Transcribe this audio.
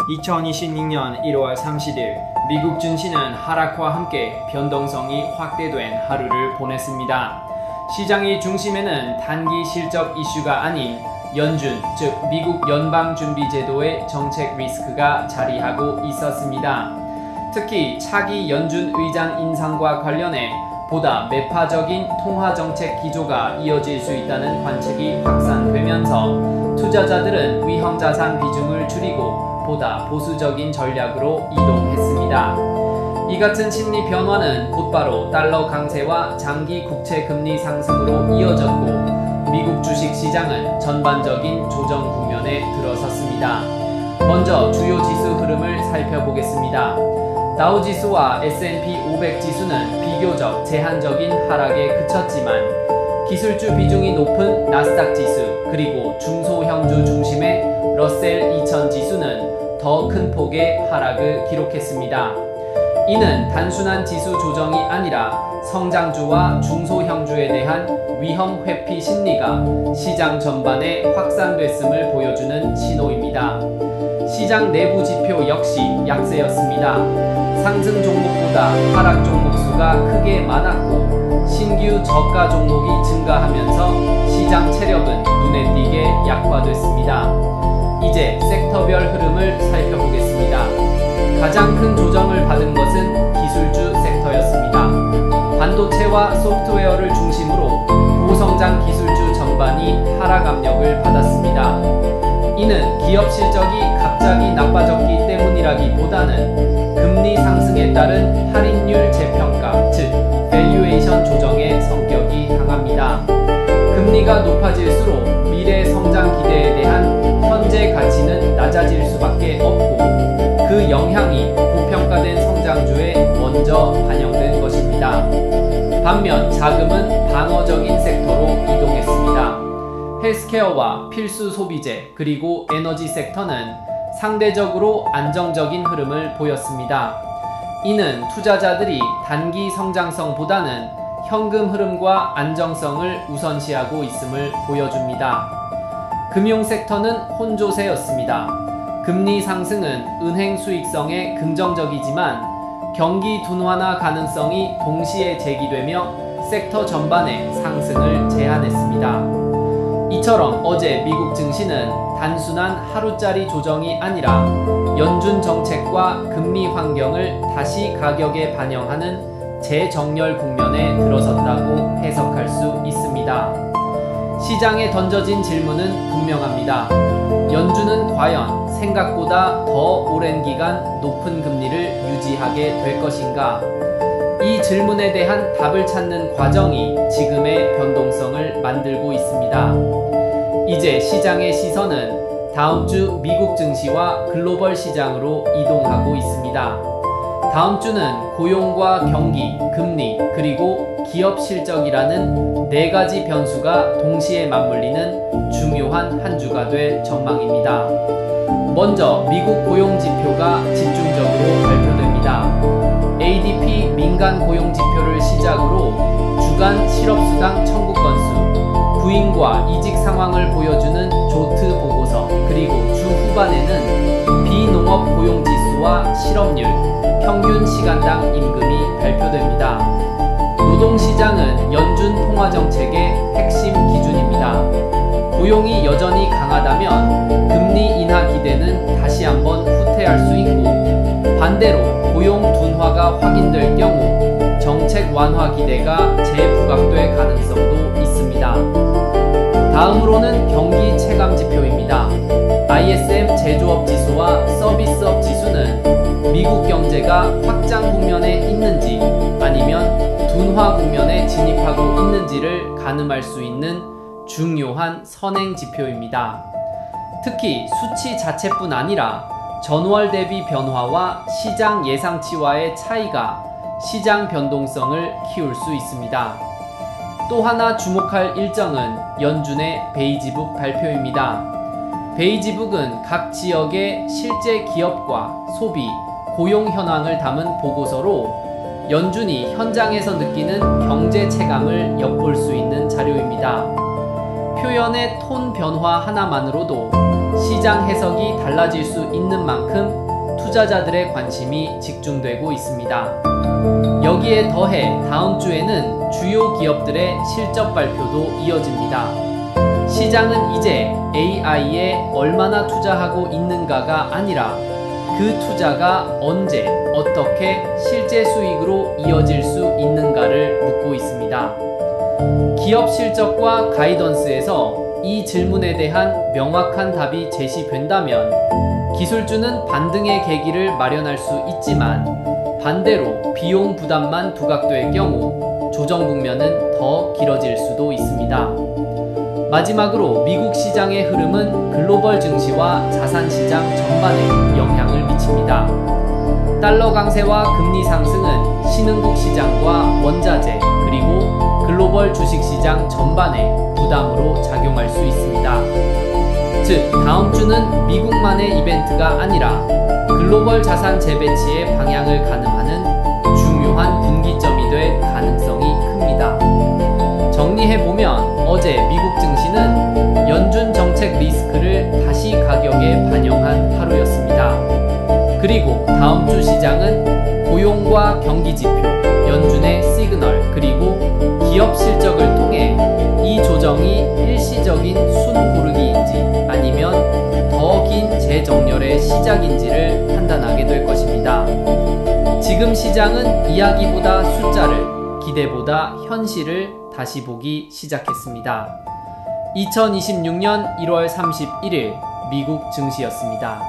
2026년 1월 30일 미국 증시는 하락과 함께 변동성이 확대된 하루를 보냈습니다. 시장의 중심에는 단기 실적 이슈가 아닌 연준, 즉 미국 연방준비제도의 정책 리스크가 자리하고 있었습니다. 특히 차기 연준 의장 인상과 관련해 보다 매파적인 통화정책 기조가 이어질 수 있다는 관측이 확산되면서 투자자들은 위험자산 비중을 줄이고 보다 보수적인 전략으로 이동했습니다. 이 같은 심리 변화는 곧바로 달러 강세와 장기 국채 금리 상승으로 이어졌고 미국 주식 시장은 전반적인 조정 국면에 들어섰습니다. 먼저 주요 지수 흐름을 살펴보겠습니다. 다우지수와 S&P 500 지수는 비교적 제한적인 하락에 그쳤지만 기술주 비중이 높은 나스닥 지수 그리고 중소형주 중심의 러셀 2000 지수는 더 큰 폭의 하락을 기록했습니다. 이는 단순한 지수 조정이 아니라 성장주와 중소형주에 대한 위험 회피 심리가 시장 전반에 확산됐음을 보여주는 신호입니다. 시장 내부 지표 역시 약세였습니다. 상승 종목보다 하락 종목 수가 크게 많았고 신규 저가 종목이 증가하면서 시장 체력은 눈에 띄게 약화됐습니다. 이제 섹터별 흐름을 살펴보겠습니다. 가장 큰 조정을 받은 것은 기술주 섹터였습니다. 반도체와 소프트웨어를 중심으로 고성장 기술주 전반이 하락 압력을 받았습니다. 이는 기업 실적이 갑자기 나빠졌기 때문이라기보다는 금리 상승에 따른 할인율 재평가, 즉 밸류에이션 조정의 성격이 강합니다. 금리가 높아질수록 미래 성장 기대에 대한 현재 가치는 낮아질 수밖에 없고 그 영향이 고평가된 성장주에 먼저 반영된 것입니다. 반면 자금은 방어적인 섹터로 이동했습니다. 헬스케어와 필수 소비재 그리고 에너지 섹터는 상대적으로 안정적인 흐름을 보였습니다. 이는 투자자들이 단기 성장성보다는 현금 흐름과 안정성을 우선시하고 있음을 보여줍니다. 금융 섹터는 혼조세였습니다. 금리 상승은 은행 수익성에 긍정적이지만 경기 둔화나 가능성이 동시에 제기되며 섹터 전반의 상승을 제한했습니다. 이처럼 어제 미국 증시는 단순한 하루짜리 조정이 아니라 연준 정책과 금리 환경을 다시 가격에 반영하는 재정렬 국면에 들어섰다고 해석할 수 있습니다. 시장에 던져진 질문은 분명합니다. 연준은 과연 생각보다 더 오랜 기간 높은 금리를 유지하게 될 것인가? 이 질문에 대한 답을 찾는 과정이 지금의 변동성을 만들고 있습니다. 이제 시장의 시선은 다음 주 미국 증시와 글로벌 시장으로 이동하고 있습니다. 다음 주는 고용과 경기, 금리, 그리고 기업 실적이라는 네 가지 변수가 동시에 맞물리는 중요한 한 주가 될 전망입니다. 먼저 미국 고용 지표가 집중적으로 발표됩니다. ADP 민간 고용 지표를 시작으로 주간 실업수당 청구 건수, 부인과 이직 상황을 보여주는 조트 보고서, 그리고 주 후반에는 비농업 고용 지수와 실업률, 평균 시간당 임금이 발표됩니다. 노동시장은 연준 통화정책의 핵심 기준입니다. 고용이 여전히 강하다면 금리 인하 기대는 다시 한번 후퇴할 수 있고 반대로 고용 둔화가 확인될 경우 정책 완화 기대가 재부각될 가능성도 있습니다. 다음으로는 경기 체감 지표입니다. ISM 제조업 지수와 서비스업 지수는 미국 경제가 확장 국면에 있는지 아니면 둔화 국면에 진입하고 있는지를 가늠할 수 있는 중요한 선행 지표입니다. 특히 수치 자체뿐 아니라 전월 대비 변화와 시장 예상치와의 차이가 시장 변동성을 키울 수 있습니다. 또 하나 주목할 일정은 연준의 베이지북 발표입니다. 베이지북은 각 지역의 실제 기업과 소비, 고용 현황을 담은 보고서로 연준이 현장에서 느끼는 경제 체감을 엿볼 수 있는 자료입니다. 표현의 톤 변화 하나만으로도 시장 해석이 달라질 수 있는 만큼 투자자들의 관심이 집중되고 있습니다. 여기에 더해 다음 주에는 주요 기업들의 실적 발표도 이어집니다. 시장은 이제 AI에 얼마나 투자하고 있는가가 아니라 그 투자가 언제, 어떻게 실제 수익으로 이어질 수 있는가를 묻고 있습니다. 기업 실적과 가이던스에서 이 질문에 대한 명확한 답이 제시된다면 기술주는 반등의 계기를 마련할 수 있지만 반대로 비용 부담만 부각될 경우 조정 국면은 더 길어질 수도 있습니다. 마지막으로 미국 시장의 흐름은 글로벌 증시와 자산시장 전반에 영향을 미칩니다. 달러 강세와 금리 상승은 신흥국 시장과 원자재 그리고 글로벌 주식시장 전반에 부담으로 작용할 수 있습니다. 즉, 다음 주는 미국만의 이벤트가 아니라 글로벌 자산 재배치의 방향을 가늠하는 중요한 분기점이 될 가능성이 큽니다. 정리해보면 어제 미국 증시는 연준 정책 리스크를 다시 가격에 반영한 하루였습니다. 그리고 다음 주 시장은 고용과 경기지표, 연준의 시그널, 그리고 기업 실적을 통해 이 조정이 일시적인 순 고르기인지 아니면 더 긴 재정렬의 시작인지를 판단하게 될 것입니다. 지금 시장은 이야기보다 숫자를, 기대보다 현실을 다시 보기 시작했습니다. 2026년 1월 31일 미국 증시였습니다.